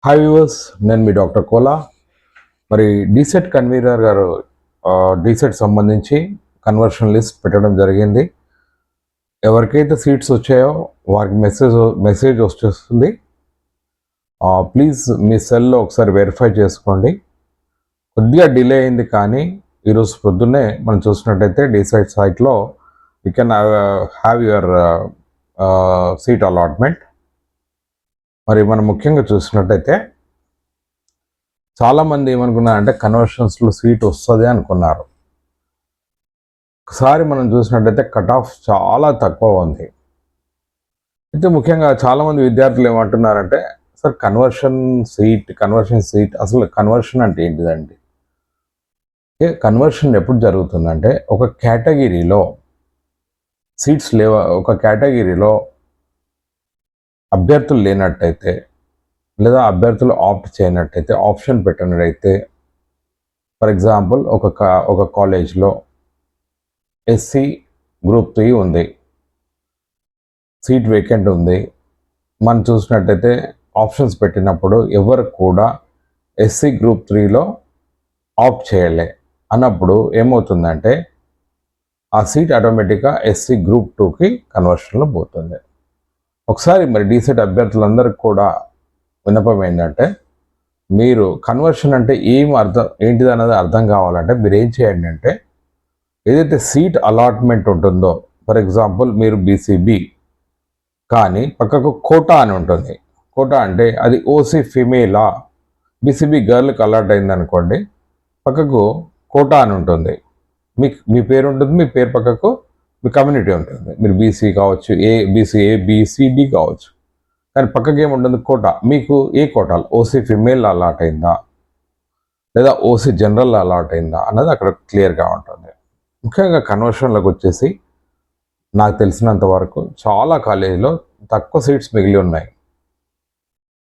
Hi viewers, నేను మీ doctor Kola. మరి DEECET convener గారు డీసెట్ సంబంధించి కన్వర్షన్ లిస్ట్ పెట్టడం జరిగింది. ఎవరికైతే సీట్స్ వచ్చాయో వారికి మెసేజ్ వచ్చేస్తుంది. ప్లీజ్ మీ సెల్లో ఒకసారి వెరిఫై చేసుకోండి. కొద్దిగా డిలే అయింది, కానీ ఈరోజు పొద్దున్నే మనం చూసినట్టయితే డీసెట్ సైట్లో you can have your seat allotment. మరి మనం ముఖ్యంగా చూసినట్టయితే చాలామంది ఏమనుకున్నారంటే కన్వర్షన్స్లో సీట్ వస్తుంది అనుకున్నారు. ఒకసారి మనం చూసినట్టయితే కట్ ఆఫ్ చాలా తక్కువ ఉంది. అయితే ముఖ్యంగా చాలామంది విద్యార్థులు ఏమంటున్నారంటే, సార్ కన్వర్షన్ సీట్ అసలు కన్వర్షన్ అంటే ఏంటిదండి? కన్వర్షన్ ఎప్పుడు జరుగుతుందంటే, ఒక కేటగిరీలో సీట్స్ లేవా, ఒక కేటగిరీలో అభ్యర్థులు లేనట్టయితే, లేదా అభ్యర్థులు ఆప్ట్ చేయనట్టయితే, ఆప్షన్ పెట్టినట్టయితే, ఫర్ ఎగ్జాంపుల్ ఒక కాలేజ్లో ఎస్సీ గ్రూప్ 3 ఉంది, సీట్ వేకెంట్ ఉంది. మనం చూసినట్టయితే ఆప్షన్స్ పెట్టినప్పుడు ఎవరు కూడా ఎస్సీ గ్రూప్ 3లో ఆప్ట్ చేయలే అన్నప్పుడు ఏమవుతుందంటే, ఆ సీట్ ఆటోమేటిక్గా ఎస్సీ గ్రూప్ 2కి కన్వర్షన్లో పోతుంది. ఒకసారి మరి డీసెట్ అభ్యర్థులందరికీ కూడా విన్నపం ఏంటంటే, మీరు కన్వర్షన్ అంటే ఏంటిది అన్నది అర్థం కావాలంటే మీరు ఏం చేయండి అంటే, ఏదైతే సీట్ అలాట్మెంట్ ఉంటుందో, ఫర్ ఎగ్జాంపుల్ మీరు బీసీబీ కానీ పక్కకు కోటా అని ఉంటుంది. కోటా అంటే అది ఓసీ ఫిమేలా, బీసీబీ గర్ల్కి అలాట్ అయింది అనుకోండి, పక్కకు కోటా అని ఉంటుంది. మీ పేరు ఉంటుంది, మీ పేరు పక్కకు మీ కమ్యూనిటీ ఉంటుంది. మీరు బీసీ కావచ్చు, బీసీ ఏబిసిడి కావచ్చు, కానీ పక్కకి ఏముంటుంది? కోటా. మీకు ఏ కోటాలు, ఓసీ ఫిమేల్ అలాట్ అయిందా లేదా ఓసీ జనరల్ అలాట్ అయిందా అన్నది అక్కడ క్లియర్గా ఉంటుంది. ముఖ్యంగా కన్వర్షన్లకు వచ్చేసి నాకు తెలిసినంత వరకు చాలా కాలేజీలో తక్కువ సీట్స్ మిగిలి ఉన్నాయి.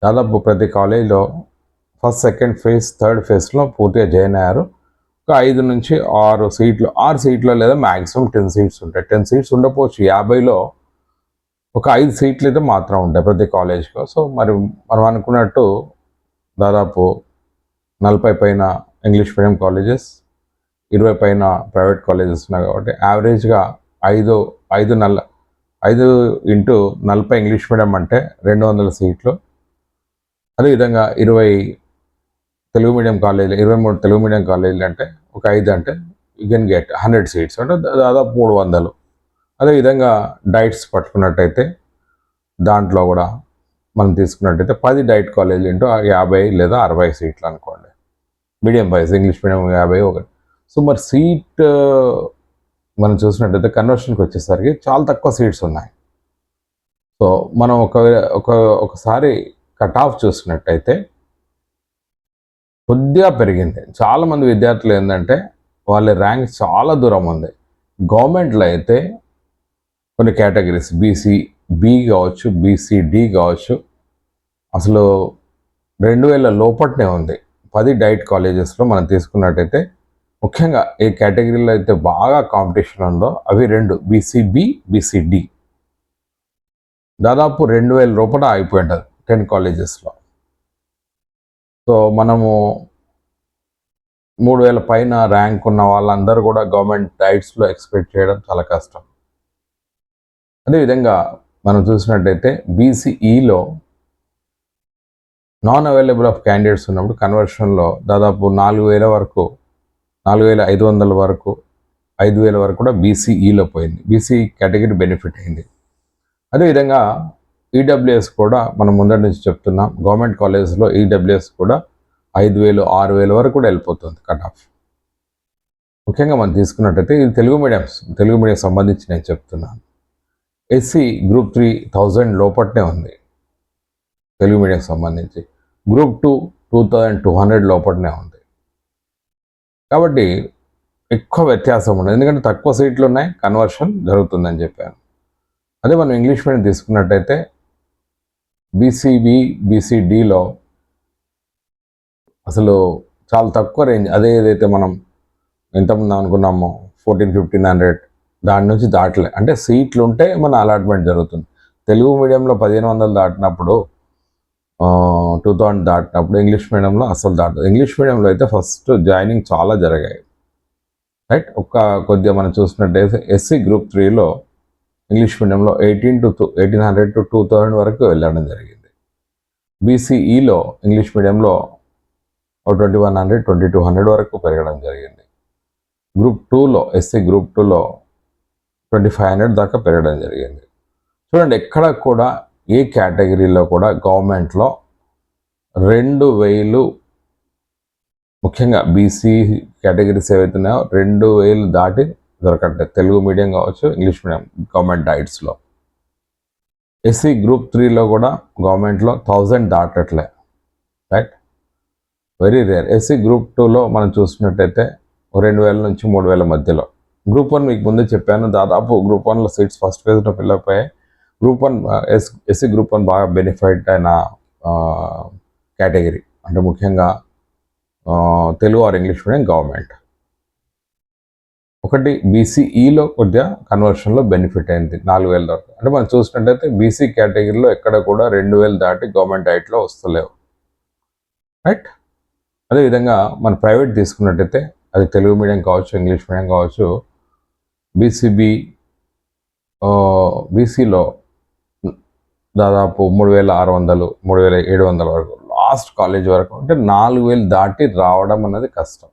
దాదాపు ప్రతి కాలేజీలో ఫస్ట్, సెకండ్ ఫేజ్, థర్డ్ ఫేజ్లో పూర్తిగా జాయిన్ అయ్యారు. ఒక 5 నుంచి 6 సీట్లు, 6 సీట్లు లేదా మ్యాక్సిమం 10 సీట్స్ ఉంటాయి. 10 సీట్స్ ఉండకపోవచ్చు, 50లో ఒక 5 సీట్లు అయితే మాత్రం ఉంటాయి ప్రతి కాలేజ్లో. సో మరి మనం అనుకున్నట్టు దాదాపు 40 పైన ఇంగ్లీష్ మీడియం కాలేజెస్, 20 పైన ప్రైవేట్ కాలేజెస్ ఉన్నాయి. కాబట్టి యావరేజ్గా 5 ఇంటూ 40 ఇంగ్లీష్ మీడియం అంటే 200 సీట్లు. అదేవిధంగా 20 తెలుగు మీడియం కాలేజీలు, 23 తెలుగు మీడియం కాలేజీలు అంటే ఒక 5 అంటే యూ కెన్ గెట్ 100 సీట్స్, అంటే దాదాపు 300. అదేవిధంగా డైట్స్ పట్టుకున్నట్టయితే దాంట్లో కూడా మనం తీసుకున్నట్టయితే 10 డైట్ కాలేజీలు ఇంటూ 50 లేదా 60 సీట్లు అనుకోండి. Medium wise English medium 51. So మరి సీట్ మనం చూసినట్టయితే కన్వర్షన్కి వచ్చేసరికి చాలా తక్కువ సీట్స్ ఉన్నాయి. సో మనం ఒకసారి కట్ ఆఫ్ చూసినట్టయితే కొద్దిగా పెరిగింది. చాలామంది విద్యార్థులు ఏంటంటే వాళ్ళ ర్యాంక్ చాలా దూరం ఉంది. గవర్నమెంట్లో అయితే కొన్ని కేటగిరీస్ బీసీ-బి కావచ్చు, బీసీ-డి కావచ్చు, అసలు 2000 లోపట్నే ఉంది. 10 డైట్ కాలేజెస్లో మనం తీసుకున్నట్టయితే ముఖ్యంగా ఏ కేటగిరీలో అయితే బాగా కాంపిటీషన్ ఉందో అవి 2, బీసీ-బి, బీసీ-డి. దాదాపు 2000 లోపల అయిపోయింటుంది 10 కాలేజెస్లో. సో మనము 3000 పైన ర్యాంక్ ఉన్న వాళ్ళందరూ కూడా గవర్నమెంట్ డైట్స్లో ఎక్స్పెక్ట్ చేయడం చాలా కష్టం. అదేవిధంగా మనం చూసినట్టయితే బీసీఈలో నాన్ అవైలబుల్ ఆఫ్ క్యాండిడేట్స్ ఉన్నప్పుడు కన్వర్షన్లో దాదాపు 4000 వరకు, 4500 వరకు, 5000 వరకు కూడా బీసీఈలో పోయింది. బీసీ కేటగిరీ బెనిఫిట్ అయింది. అదేవిధంగా ఈడబ్ల్యూఎస్ కూడా మనం ముందటి నుంచి చెప్తున్నాం, గవర్నమెంట్ కాలేజెస్లో ఈడబ్ల్యూఎస్ కూడా 5000, 6000 వరకు కూడా వెళ్ళిపోతుంది కట్ ఆఫ్. ముఖ్యంగా మనం తీసుకున్నట్టయితే ఇది తెలుగు మీడియం సంబంధించి నేను చెప్తున్నాను. ఎస్సీ గ్రూప్ 3 1000 లోపట్నే ఉంది తెలుగు మీడియం సంబంధించి. గ్రూప్ 2 2200 లోపట్నే ఉంది. కాబట్టి ఎక్కువ వ్యత్యాసం ఉండదు, ఎందుకంటే తక్కువ సీట్లు ఉన్నాయి, కన్వర్షన్ జరుగుతుందని చెప్పాను. అదే మనం ఇంగ్లీష్ మీడియం తీసుకున్నట్టయితే బీసీబీ, బీసీడీలో అసలు చాలా తక్కువ రేంజ్. ఏదైతే మనం ఎంతమంది అనుకున్నామో 1400-1500 దాని నుంచి దాటలే. అంటే సీట్లు ఉంటే మన అలాట్మెంట్ జరుగుతుంది. తెలుగు మీడియంలో 1500 దాటినప్పుడు 2000 దాటినప్పుడు ఇంగ్లీష్ మీడియంలో అసలు దాటదు. ఇంగ్లీష్ మీడియంలో అయితే ఫస్ట్ జాయినింగ్ చాలా జరిగాయి, రైట్. కొద్దిగా మనం చూసినట్టయితే ఎస్సీ గ్రూప్ 3లో ఇంగ్లీష్ మీడియంలో 1800 to 2000 వరకు వెళ్ళడం జరిగింది. బీసీఈలో ఇంగ్లీష్ మీడియంలో 2100 2200 వరకు పెరగడం జరిగింది. గ్రూప్ 2లో ఎస్సీ గ్రూప్ 2లో 2500 దాకా పెరగడం జరిగింది. చూడండి, ఎక్కడ కూడా ఏ కేటగిరీలో కూడా గవర్నమెంట్లో 2000, ముఖ్యంగా బీసీ కేటగిరీస్ ఏవైతున్నాయో 2000 దాటి దొరకట్లేదు. తెలుగు మీడియం కావచ్చు, ఇంగ్లీష్ మీడియం గవర్నమెంట్ డైట్స్లో. ఎస్సీ గ్రూప్ 3లో కూడా గవర్నమెంట్లో 1000 దాటట్లే, right. Very rare. SC group 2లో మనం చూసినట్టయితే 2000 నుంచి 3000 మధ్యలో. గ్రూప్ 1 మీకు ముందే చెప్పాను, దాదాపు గ్రూప్ 1లో సీట్స్ ఫస్ట్ ఫేజ్లో ఫిల్అప్ అయ్యాయి. గ్రూప్ 1 ఎస్సీ గ్రూప్ 1 బాగా బెనిఫిట్ అయిన కేటగిరీ, అంటే ముఖ్యంగా Telugu or English medium government. ఒకటి బీసీఈలో కొద్దిగా కన్వర్షన్లో బెనిఫిట్ అయింది 4000 దాకా. అంటే మనం చూసినట్టయితే బీసీ కేటగిరీలో ఎక్కడ కూడా 2000 దాటి గవర్నమెంట్ డైట్లో వస్తలేవు, రైట్. అదేవిధంగా మన ప్రైవేట్ తీసుకున్నట్టయితే అది తెలుగు మీడియం కావచ్చు, ఇంగ్లీష్ మీడియం కావచ్చు, బీసీలో దాదాపు 3600 3700 వరకు, లాస్ట్ కాలేజ్ వరకు. అంటే 4000 దాటి రావడం అన్నది కష్టం.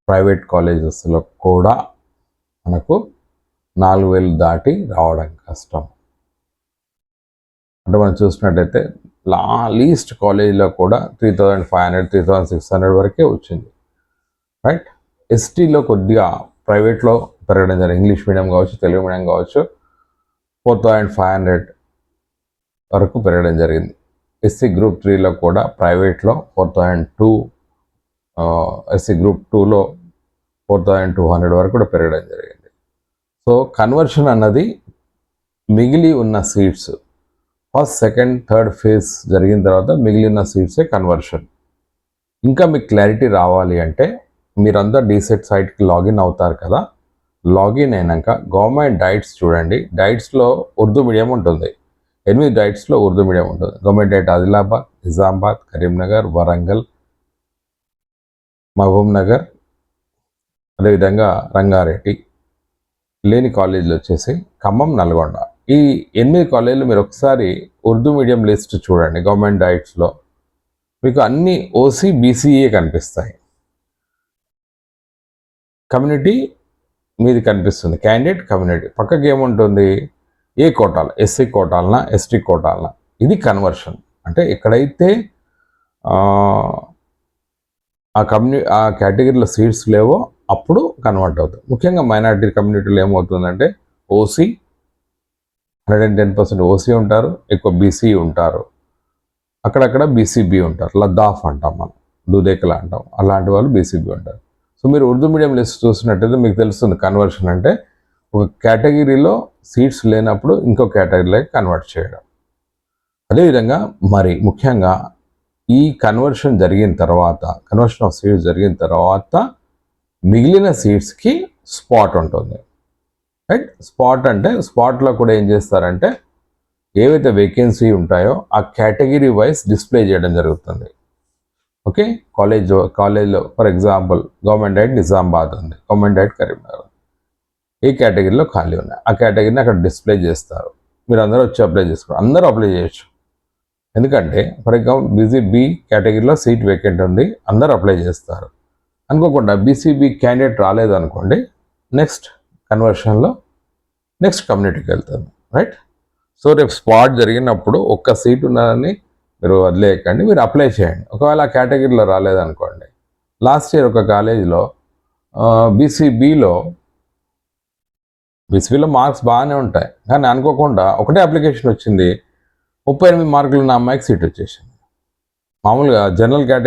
ప్రైవేట్ కాలేజెస్లో కూడా మనకు 4000 దాటి రావడం కష్టం. అంటే మనం చూసినట్టయితే లీస్ట్ కాలేజీలో కూడా 3500 3600 వరకే వచ్చింది, రైట్. ఎస్టీలో కొద్దిగా ప్రైవేట్లో పెరగడం జరిగింది. ఇంగ్లీష్ మీడియం కావచ్చు, తెలుగు మీడియం కావచ్చు, 4500 వరకు పెరగడం జరిగింది. ఎస్సీ గ్రూప్ 3లో కూడా ప్రైవేట్లో 4002, ఎస్సీ గ్రూప్ 2లో 4200 వరకు కూడా పెరగడం జరిగింది. సో కన్వర్షన్ అన్నది మిగిలి ఉన్న seats first, second, third phase జరిగిన తర్వాత మిగిలిన సీట్సే కన్వర్షన్. ఇంకా మీకు క్లారిటీ రావాలి అంటే మీరందరూ డీసెట్ సైట్కి లాగిన్ అవుతారు కదా. లాగిన్ అయినాక గవర్నమెంట్ డైట్స్ చూడండి. డైట్స్లో ఉర్దూ మీడియం ఉంటుంది. 8 డైట్స్లో ఉర్దూ మీడియం ఉంటుంది. గవర్నమెంట్ డైట్ ఆదిలాబాద్, నిజామాబాద్, కరీంనగర్, వరంగల్, మహబూబ్ నగర్, అదేవిధంగా రంగారెడ్డి. లేని కాలేజీలు వచ్చేసి ఖమ్మం, నల్గొండ. ఈ 8 కాలేజీలు మీరు ఒకసారి ఉర్దూ మీడియం లిస్ట్ చూడండి. గవర్నమెంట్ డైట్స్లో మీకు అన్ని ఓసీ బీసీఏ కనిపిస్తాయి. కమ్యూనిటీ మీది కనిపిస్తుంది, క్యాండిడేట్ కమ్యూనిటీ. పక్కకి ఏముంటుంది? ఏ కోటాలు, ఎస్సీ కోటాలనా, ఎస్టీ కోటాలనా. ఇది కన్వర్షన్. అంటే ఎక్కడైతే ఆ కేటగిరీలో సీట్స్ లేవో అప్పుడు కన్వర్ట్ అవుతుంది. ముఖ్యంగా మైనారిటీ కమ్యూనిటీలో ఏమవుతుందంటే ఓసీ 110% ఓసీ ఉంటారు, ఎక్కువ బీసీ ఉంటారు, అక్కడక్కడ బీసీబీ ఉంటారు. లద్దాఫ్ అంటాం మనం, దూదేకలా అంటాం, అలాంటి వాళ్ళు బీసీబీ ఉంటారు. సో మీరు ఉర్దూ మీడియం లిస్ట్ చూసినట్టయితే మీకు తెలుస్తుంది కన్వర్షన్ అంటే ఒక కేటగిరీలో సీట్స్ లేనప్పుడు ఇంకో కేటగిరీలోకి కన్వర్ట్ చేయడం. అదేవిధంగా మరి ముఖ్యంగా ఈ కన్వర్షన్ ఆఫ్ సీట్స్ జరిగిన తర్వాత మిగిలిన సీట్స్కి స్పాట్ ఉంటుంది, రైట్. స్పాట్ అంటే స్పాట్లో కూడా ఏం చేస్తారంటే ఏవైతే వేకెన్సీ ఉంటాయో ఆ కేటగిరీ వైజ్ డిస్ప్లే చేయడం జరుగుతుంది. ఓకే, కాలేజ్లో for example government diet Nizamabad ఉంది, గవర్నమెంట్ డైట్ కరీంనగర్. ఏ కేటగిరీలో ఖాళీ ఉన్నాయి ఆ కేటగిరీని అక్కడ డిస్ప్లే చేస్తారు. మీరు అందరూ వచ్చి అప్లై చేసుకోండి. అందరూ అప్లై చేయొచ్చు. ఎందుకంటే ఫర్ ఎగ్జాంపుల్ బీసీబీ కేటగిరీలో సీట్ వేకెంట్ ఉంది, అందరూ అప్లై చేస్తారు. అనుకోకుండా బీసీబీ క్యాండిడేట్ రాలేదు అనుకోండి, నెక్స్ట్ కన్వర్షన్లో నెక్స్ట్ కమ్యూనిటీకి వెళ్తుంది, రైట్. సో రేపు స్పాట్ జరిగినప్పుడు ఒక్క సీట్ ఉన్నదని మీరు వదిలేయకండి, మీరు అప్లై చేయండి. ఒకవేళ ఆ కేటగిరీలో రాలేదనుకోండి, లాస్ట్ ఇయర్ ఒక కాలేజీలో బీసీబీలో మార్క్స్ బాగానే ఉంటాయి, కానీ అనుకోకుండా ఒకటే అప్లికేషన్ వచ్చింది, 38 మార్కులు ఉన్న అమ్మాయికి సీట్ వచ్చేసింది. మామూలుగా జనరల్గా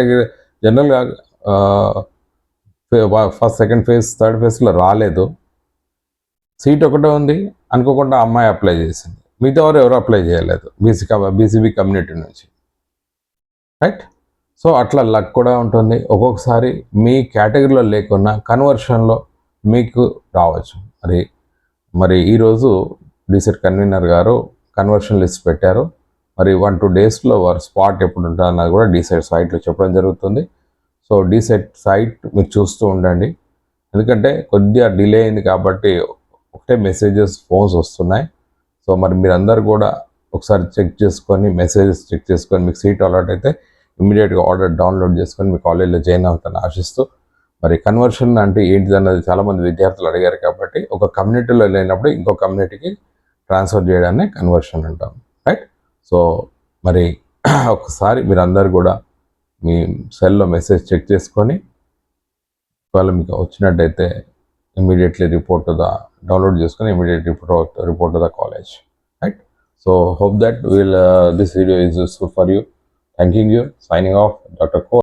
ఫస్ట్, సెకండ్ ఫేజ్, థర్డ్ ఫేజ్లో రాలేదు, సీట్ ఒకటే ఉంది, అనుకోకుండా అమ్మాయి అప్లై చేసింది. మిగతా ఎవరు అప్లై చేయలేదు బీసీబీ కమ్యూనిటీ నుంచి, రైట్. సో అట్లా లక్ కూడా ఉంటుంది. ఒక్కొక్కసారి మీ కేటగిరీలో లేకున్నా కన్వర్షన్లో మీకు రావచ్చు. మరి ఈరోజు డీసెట్ కన్వీనర్ గారు కన్వర్షన్ లిస్ట్ పెట్టారు. మరి 1-2 డేస్లో వారి స్పాట్ ఎప్పుడు ఉంటుంది అన్నది కూడా డిసైడ్ సైట్లో చెప్పడం జరుగుతుంది. సో డిసైడ్ సైట్ మీరు చూస్తూ ఉండండి, ఎందుకంటే కొద్దిగా డిలే అయింది కాబట్టి ఒకటే మెసేజెస్ ఫోన్స్ వస్తున్నాయి. సో మరి మీరందరూ కూడా ఒకసారి చెక్ చేసుకొని మెసేజెస్ చెక్ చేసుకొని మీకు సీట్ అలాట్ అయితే ఇమీడియట్గా ఆర్డర్ డౌన్లోడ్ చేసుకొని మీ కాలేజీలో జాయిన్ అవుతాను ఆశిస్తూ, మరి కన్వర్షన్ అంటే ఏంటిది అన్నది చాలామంది విద్యార్థులు అడిగారు కాబట్టి ఒక కమ్యూనిటీలో లేనప్పుడు ఇంకో కమ్యూనిటీకి ట్రాన్స్ఫర్ చేయడాన్ని కన్వర్షన్ అంటాం, రైట్. సో మరి ఒకసారి మీరందరూ కూడా మీ సెల్లో మెసేజ్ చెక్ చేసుకొని ఒకవేళ మీకు వచ్చినట్టయితే immediately report to the download చేసుకొని immediate report to the college, right. So hope that this video is useful for you. Thanking you. Signing off, Dr. Ko.